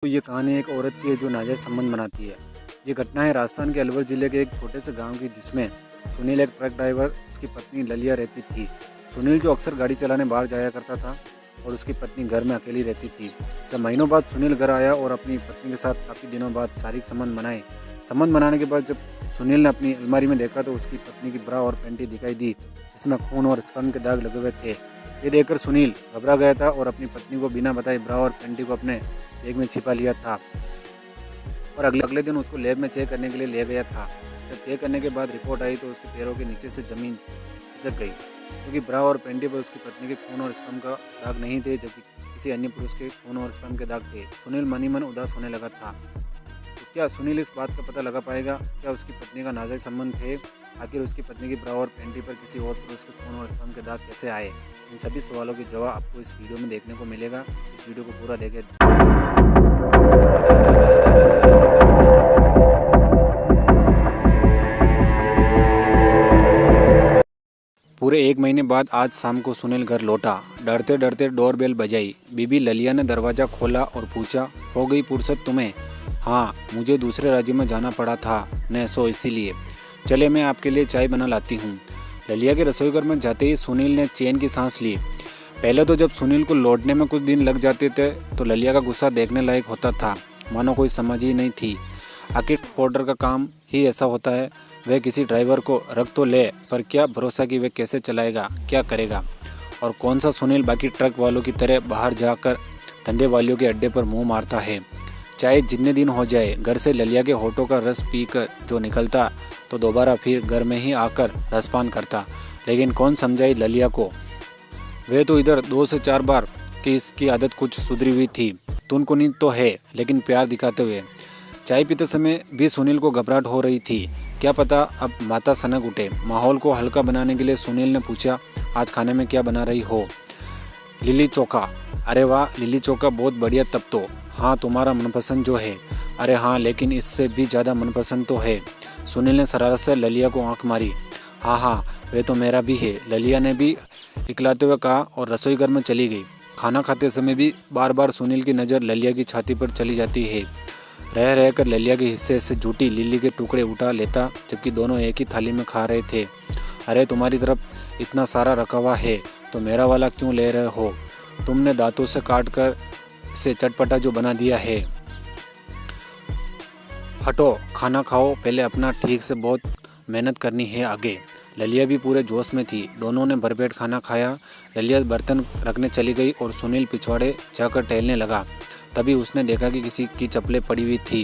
तो ये कहानी एक औरत की है जो नाजायज़ संबंध बनाती है। ये घटना है राजस्थान के अलवर ज़िले के एक छोटे से गांव की, जिसमें सुनील एक ट्रक ड्राइवर, उसकी पत्नी ललिया रहती थी। सुनील जो अक्सर गाड़ी चलाने बाहर जाया करता था और उसकी पत्नी घर में अकेली रहती थी। जब महीनों बाद सुनील घर आया और अपनी पत्नी के साथ काफ़ी दिनों बाद शारीरिक संबंध बनाने के बाद जब सुनील ने अपनी अलमारी में देखा तो उसकी पत्नी की ब्रा और पैंटी दिखाई दी, जिसमें खून और स्पर्म के दाग लगे हुए थे। ये देखकर सुनील घबरा गया था और अपनी पत्नी को बिना बताए ब्रा और पैंटी को अपने बैग में छिपा लिया था और अगले दिन उसको लैब में चेक करने के लिए ले गया था। जब चेक करने के बाद रिपोर्ट आई तो उसके पैरों के नीचे से ज़मीन खिसक गई, क्योंकि ब्रा और पैंटी पर उसकी पत्नी के खून और स्पर्म का दाग नहीं थे, जबकि किसी अन्य पुरुष के खून और स्पर्म के दाग थे। सुनील मन ही मन उदास होने लगा था। तो क्या सुनील इस बात का पता लगा पाएगा? क्या उसकी पत्नी का नाजायज़ संबंध थे? आखिर उसकी पत्नी की ब्रा और पैंटी पर किसी और पुरुष के खून और स्पर्म के दाग कैसे आए? इन सभी सवालों के जवाब आपको इस वीडियो में देखने को मिलेगा। इस वीडियो को पूरा देखें। पूरे 1 महीने बाद आज शाम को सुनील घर लौटा। डरते डरते डोरबेल बजाई। बीबी ललिया ने दरवाज़ा खोला और पूछा, हो गई फुर्सत तुम्हें? हाँ, मुझे दूसरे राज्य में जाना पड़ा था न, सो इसीलिए। चले मैं आपके लिए चाय बना लाती हूँ। ललिया के रसोई घर में जाते ही सुनील ने चैन की सांस ली। पहले तो जब सुनील को लौटने में कुछ दिन लग जाते थे तो ललिया का गुस्सा देखने लायक होता था, मानो कोई समझ ही नहीं थी। आखिर पोर्टर का काम ही ऐसा होता है। वह किसी ड्राइवर को रख तो ले, पर क्या भरोसा कि वह कैसे चलाएगा, क्या करेगा। और कौन सा सुनील बाकी ट्रक वालों की तरह बाहर जाकर धंधे वालियों के अड्डे पर मुंह मारता है। चाहे जितने दिन हो जाए, घर से ललिया के होठों का रस पीकर जो निकलता तो दोबारा फिर घर में ही आकर रसपान करता। लेकिन कौन समझाई ललिया को? वे तो इधर 2 से 4 बार कि इसकी आदत कुछ सुधरी हुई थी। तुनकुनी तो है, लेकिन प्यार दिखाते हुए। चाय पीते समय भी सुनील को घबराहट हो रही थी। क्या पता अब माता सनक उठे। माहौल को हल्का बनाने के लिए सुनील ने पूछा, आज खाने में क्या बना रही हो? लिली चोखा। अरे वाह, लिली चोखा बहुत बढ़िया। तब तो हाँ, तुम्हारा मनपसंद जो है। अरे हाँ, लेकिन इससे भी ज़्यादा मनपसंद तो है। सुनील ने शरारत से ललिया को आंख मारी। हाँ हाँ, वे तो मेरा भी है, ललिया ने भी इकलाते हुए कहा और रसोई घर में चली गई। खाना खाते समय भी बार बार सुनील की नज़र ललिया की छाती पर चली जाती है। रह रहकर ललिया के हिस्से से झूठी लिली के टुकड़े उठा लेता, जबकि दोनों एक ही थाली में खा रहे थे। अरे तुम्हारी तरफ इतना सारा रखा हुआ है तो मेरा वाला क्यों ले रहे हो? तुमने दांतों से काट कर इसे चटपटा जो बना दिया है। हटो, खाना खाओ पहले अपना, ठीक से बहुत मेहनत करनी है आगे। ललिया भी पूरे जोश में थी। दोनों ने भरपेट खाना खाया। ललिया बर्तन रखने चली गई और सुनील पिछवाड़े जाकर टहलने लगा। तभी उसने देखा कि किसी की चप्पलें पड़ी हुई थी।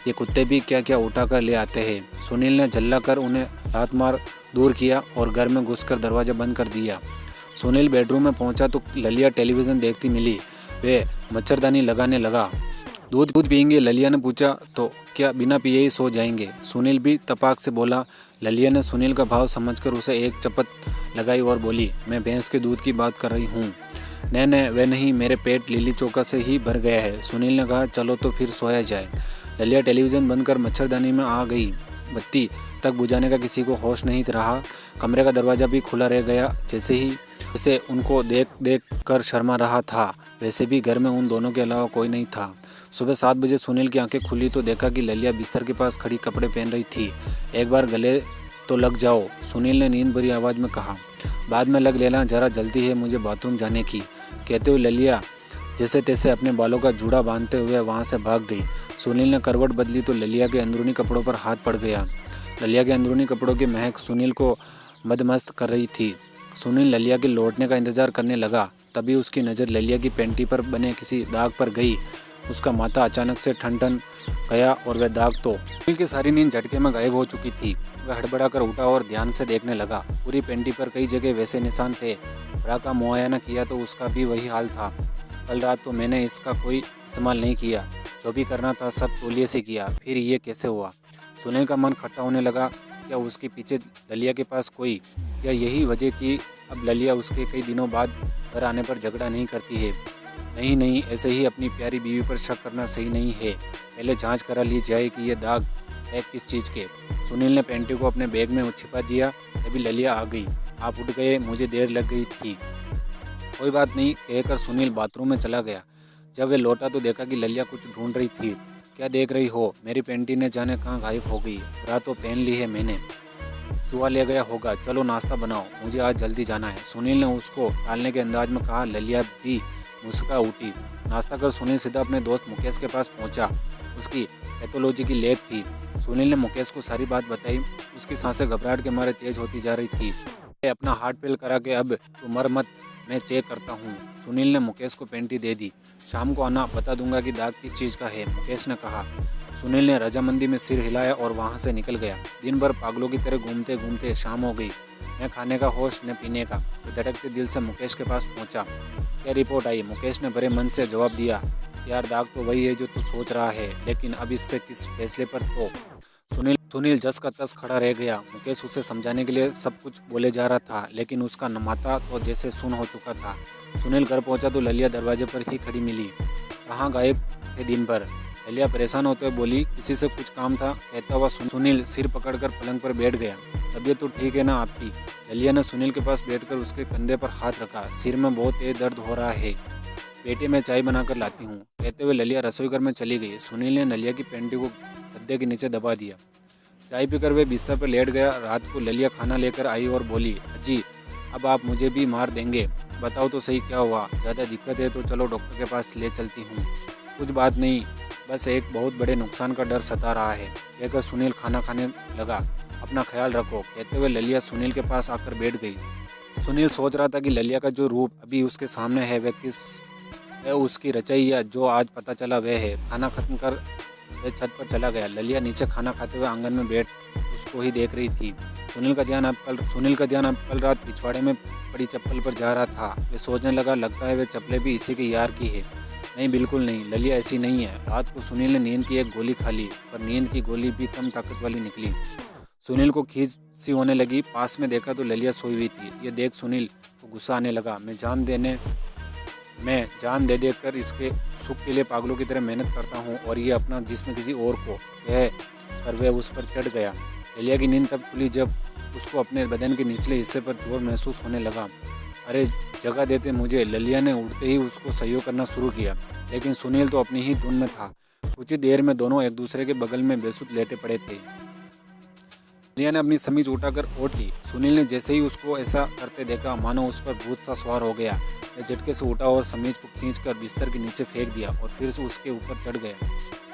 ये कुत्ते भी क्या क्या उठा कर ले आते हैं। सुनील ने झल्ला कर उन्हें लात मार दूर किया और घर में घुसकर दरवाज़ा बंद कर दिया। सुनील बेडरूम में पहुंचा तो ललिया टेलीविज़न देखती मिली। वे मच्छरदानी लगाने लगा। दूध पियेंगे? ललिया ने पूछा। तो क्या बिना पिए ही सो जाएंगे? सुनील भी तपाक से बोला। ललिया ने सुनील का भाव समझकर उसे एक चपत लगाई और बोली, मैं भैंस के दूध की बात कर रही हूँ। नहीं, वह नहीं, मेरे पेट लिली चोखा से ही भर गया है। सुनील ने कहा, चलो तो फिर सोया जाए। ललिया टेलीविज़न बंद कर मच्छरदानी में आ गई। बत्ती तक बुझाने का किसी को होश नहीं रहा। कमरे का दरवाज़ा भी खुला रह गया। जैसे उनको देख कर शर्मा रहा था, वैसे भी घर में उन दोनों के अलावा कोई नहीं था। सुबह 7 बजे सुनील की आंखें खुली तो देखा कि ललिया बिस्तर के पास खड़ी कपड़े पहन रही थी। एक बार गले तो लग जाओ, सुनील ने नींद भरी आवाज़ में कहा। बाद में लग लेना, जरा जल्दी है मुझे बाथरूम जाने की। कहते हुए ललिया जैसे तैसे अपने बालों का जूड़ा बांधते हुए वहाँ से भाग गई। सुनील ने करवट बदली तो ललिया के अंदरूनी कपड़ों पर हाथ पड़ गया। ललिया के अंदरूनी कपड़ों की महक सुनील को मदमस्त कर रही थी। सुनील ललिया के लौटने का इंतजार करने लगा। तभी उसकी नज़र ललिया की पैंटी पर बने किसी दाग पर गई। उसका माथा अचानक से ठनठन गया और वह दाग तो सुनील की सारी नींद झटके में गायब हो चुकी थी। वह हड़बड़ा कर उठा और ध्यान से देखने लगा। पूरी पैंटी पर कई जगह वैसे निशान थे। ब्रा का मुआयना किया तो उसका भी वही हाल था। कल रात तो मैंने इसका कोई इस्तेमाल नहीं किया, जो भी करना था सब तौलिए से किया, फिर ये कैसे हुआ? सुनील का मन खट्टा होने लगा। क्या उसके पीछे ललिया के पास कोई, क्या यही वजह कि अब ललिया उसके कई दिनों बाद घर आने पर झगड़ा नहीं करती है? नहीं, ऐसे ही अपनी प्यारी बीवी पर शक करना सही नहीं है। पहले जांच करा ली जाए कि ये दाग है किस चीज़ के। सुनील ने पैंटी को अपने बैग में छिपा दिया। तभी ललिया आ गई। आप उठ गए, मुझे देर लग गई थी। कोई बात नहीं कहकर सुनील बाथरूम में चला गया। जब वे लौटा तो देखा कि ललिया कुछ ढूंढ रही थी। क्या देख रही हो? मेरी पेंटी ने जाने कहाँ गायब हो गई। ब्रा तो पहन ली है मैंने, चूहा ले गया होगा। चलो नाश्ता बनाओ, मुझे आज जल्दी जाना है। सुनील ने उसको टालने के अंदाज में कहा। ललिया भी मुस्कुरा उठी। नाश्ता कर सुनील सीधा अपने दोस्त मुकेश के पास पहुंचा। उसकी पैथोलॉजी की लैब थी। सुनील ने मुकेश को सारी बात बताई। उसकी सांसें घबराहट के मारे तेज होती जा रही थी। अपना हार्ट फेल करा के अब तू मर मत, मैं चेक करता हूँ। सुनील ने मुकेश को पेंटी दे दी। शाम को आना, बता दूंगा कि दाग किस चीज़ का है, मुकेश ने कहा। सुनील ने रजामंदी में सिर हिलाया और वहाँ से निकल गया। दिन भर पागलों की तरह घूमते घूमते शाम हो गई। न खाने का होश न पीने का। वो धड़कते दिल से मुकेश के पास पहुँचा। क्या रिपोर्ट आई? मुकेश ने बड़े मन से जवाब दिया। यार दाग तो वही है जो तू सोच रहा है, लेकिन अब इससे किस फैसले पर? तो सुनील जस का तस खड़ा रह गया। मुकेश उसे समझाने के लिए सब कुछ बोले जा रहा था, लेकिन उसका माथा तो जैसे सुन्न हो चुका था। सुनील घर पहुंचा तो ललिया दरवाजे पर ही खड़ी मिली। कहाँ गायब थे दिन भर? ललिया परेशान होते हुए बोली। किसी से कुछ काम था, कहता हुआ सुनील सिर पकड़कर पलंग पर बैठ गया। तबीयत तो ठीक है ना आपकी? ललिया ने सुनील के पास बैठकर उसके कंधे पर हाथ रखा। सिर में बहुत तेज दर्द हो रहा है। बेटे मैं चाय बनाकर लाती हूँ, कहते हुए ललिया रसोई घर में चली गई। सुनील ने ललिया की पेंटी को गद्दे के नीचे दबा दिया। चाय पीकर वे बिस्तर पर लेट गया। रात को ललिया खाना लेकर आई और बोली, अजी अब आप मुझे भी मार देंगे? बताओ तो सही क्या हुआ? ज़्यादा दिक्कत है तो चलो डॉक्टर के पास ले चलती हूँ। कुछ बात नहीं, बस एक बहुत बड़े नुकसान का डर सता रहा है, कहकर सुनील खाना खाने लगा। अपना ख्याल रखो, कहते हुए ललिया सुनील के पास आकर बैठ गई। सुनील सोच रहा था कि ललिया का जो रूप अभी उसके सामने है वह किस है उसकी रचाई या जो आज पता चला वह है। खाना खत्म कर वह छत पर चला गया। ललिया नीचे खाना खाते हुए आंगन में बैठ उसको ही देख रही थी। सुनील का ध्यान अब कल रात पिछवाड़े में पड़ी चप्पल पर जा रहा था। वे सोचने लगा, लगता है वे चप्पलें भी इसी के यार की है। नहीं, बिल्कुल नहीं, ललिया ऐसी नहीं है। रात को सुनील ने नींद की एक गोली खा ली, पर नींद की गोली भी कम ताकत वाली निकली। सुनील को खींच सी होने लगी। पास में देखा तो ललिया सोई हुई थी। ये देख सुनील को गुस्सा आने लगा। मैं जान दे देकर इसके सुख के लिए पागलों की तरह मेहनत करता हूँ, और ये अपना जिस्म किसी और को कह कर वह उस पर चढ़ गया। ललिया की नींद तब खुली जब उसको अपने बदन के निचले हिस्से पर जोर महसूस होने लगा। अरे जगह देते मुझे, ललिया ने उठते ही उसको सहयोग करना शुरू किया, लेकिन सुनील तो अपनी ही धुन में था। कुछ ही देर में दोनों एक दूसरे के बगल में बेसुध लेटे पड़े थे। ललिया ने अपनी समीज उठाकर ओढ़ ली। सुनील ने जैसे ही उसको ऐसा करते देखा, मानो उस पर भूत सा सवार हो गया। वह झटके से उठा और समीज को खींचकर बिस्तर के नीचे फेंक दिया और फिर से उसके ऊपर चढ़ गया।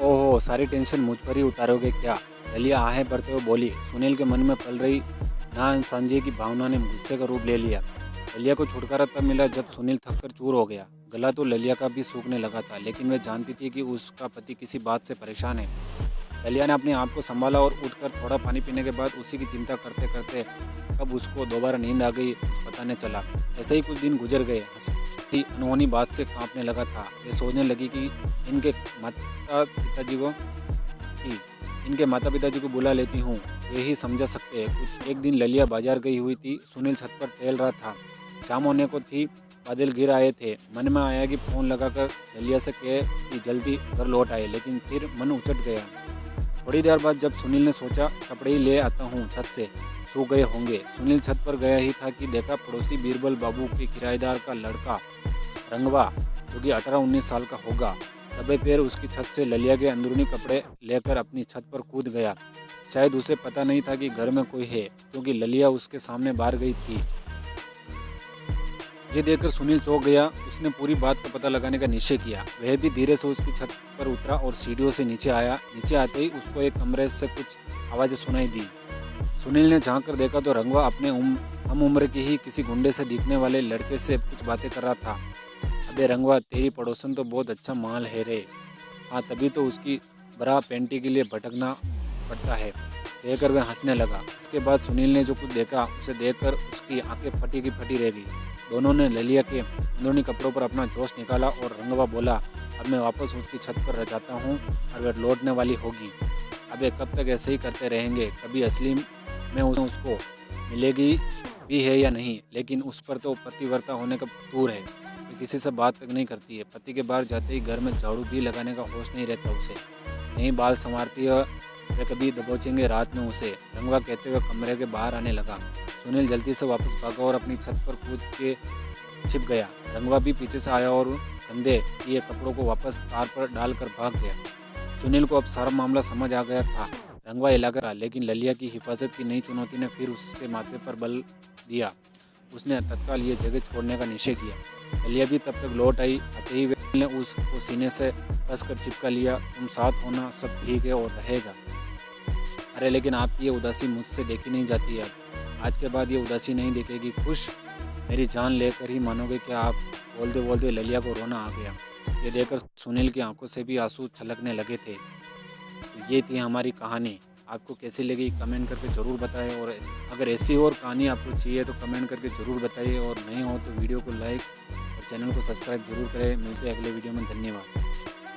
ओहो, सारी टेंशन मुझ पर ही उतारोगे क्या? ललिया आहें भरते हुए बोली। सुनील के मन में पल रही ना इंसानियत की भावना ने गुस्से का रूप ले लिया। ललिया को छुटकारा तब मिला जब सुनील थककर चूर हो गया। गला तो ललिया का भी सूखने लगा था, लेकिन वह जानती थी कि उसका पति किसी बात से परेशान है। ललिया ने अपने आप को संभाला और उठकर थोड़ा पानी पीने के बाद उसी की चिंता करते करते कब उसको दोबारा नींद आ गई कुछ पता नहीं चला। ऐसे ही कुछ दिन गुजर गए। हंसी अनहोनी बात से कांपने लगा था। ये सोचने लगी कि इनके माता पिताजी को बुला लेती हूँ, यही समझा सकते हैं कुछ। एक दिन ललिया बाजार गई हुई थी। सुनील छत पर टहल रहा था। शाम होने को थी, बादल गिर आए थे। मन में आया कि फ़ोन लगाकर ललिया से कहे कि जल्दी घर लौट आए, लेकिन फिर मन उचट गया। थोड़ी देर बाद जब सुनील ने सोचा कपड़े ही ले आता हूँ, छत से सूख गए होंगे। सुनील छत पर गया ही था कि देखा पड़ोसी बीरबल बाबू के किराएदार का लड़का रंगवा, जो कि 18-19 साल का होगा, दबे पैर उसकी छत से ललिया के अंदरूनी कपड़े लेकर अपनी छत पर कूद गया। शायद उसे पता नहीं था कि घर में कोई है, क्योंकि ललिया उसके सामने बाहर गई थी। ये देखकर सुनील चौंक गया। उसने पूरी बात का पता लगाने का निश्चय किया। वह भी धीरे से उसकी छत पर उतरा और सीढ़ियों से नीचे आया। नीचे आते ही उसको एक कमरे से कुछ आवाज़ें सुनाई दी। सुनील ने झांक कर देखा तो रंगवा अपने हम उम्र की ही किसी गुंडे से दिखने वाले लड़के से कुछ बातें कर रहा था। अबे रंगवा, तेरी पड़ोसन तो बहुत अच्छा माल है रे। हाँ, तभी तो उसकी बड़ा पेंटी के लिए भटकना पड़ता है, कहकर वह हंसने लगा। इसके बाद सुनील ने जो कुछ देखा उसे देखकर उसकी आंखें फटी की फटी रह गई। दोनों ने ललिया के अंदरूनी कपड़ों पर अपना जोश निकाला और रंगवा बोला, अब मैं वापस उसकी छत पर रह जाता हूँ और वह लौटने वाली होगी। अबे कब तक ऐसे ही करते रहेंगे? कभी असली में उसको मिलेगी भी है या नहीं, लेकिन उस पर तो पतिव्रता होने का दूर है। वे किसी से बात तक नहीं करती है। पति के बाहर जाते ही घर में झाड़ू भी लगाने का होश नहीं रहता उसे। नहीं बाल संवारती है, वे कभी दबोचेंगे रात में उसे, रंगवा कहते हुए कमरे के बाहर आने लगा। सुनील जल्दी से वापस भागा और अपनी छत पर कूद के छिप गया। रंगवा भी पीछे से आया और कंधे किए कपड़ों को वापस तार पर डालकर भाग गया। सुनील को अब सारा मामला समझ आ गया था। रंगवा इलाका था, लेकिन ललिया की हिफाजत की नई चुनौती ने फिर उसके माथे पर बल दिया। उसने तत्काल ये जगह छोड़ने का निश्चय किया। ललिया भी तब तक लौट आई। आते ही ने उसको सीने से कसकर चिपका लिया। तुम साथ होना, सब ठीक है और रहेगा। अरे लेकिन आपकी ये उदासी मुझसे देखी नहीं जाती है। आज के बाद ये उदासी नहीं देखेगी। खुश मेरी जान लेकर ही मानोगे क्या आप? बोलते बोलते ललिया को रोना आ गया। ये देखकर सुनील की आंखों से भी आंसू छलकने लगे थे। तो ये थी हमारी कहानी। आपको कैसी लगी कमेंट करके ज़रूर बताएं, और अगर ऐसी और कहानी आपको चाहिए तो कमेंट करके ज़रूर बताइए, और नहीं हो तो वीडियो को लाइक और चैनल को सब्सक्राइब जरूर करें। मिलते हैं अगले वीडियो में। धन्यवाद।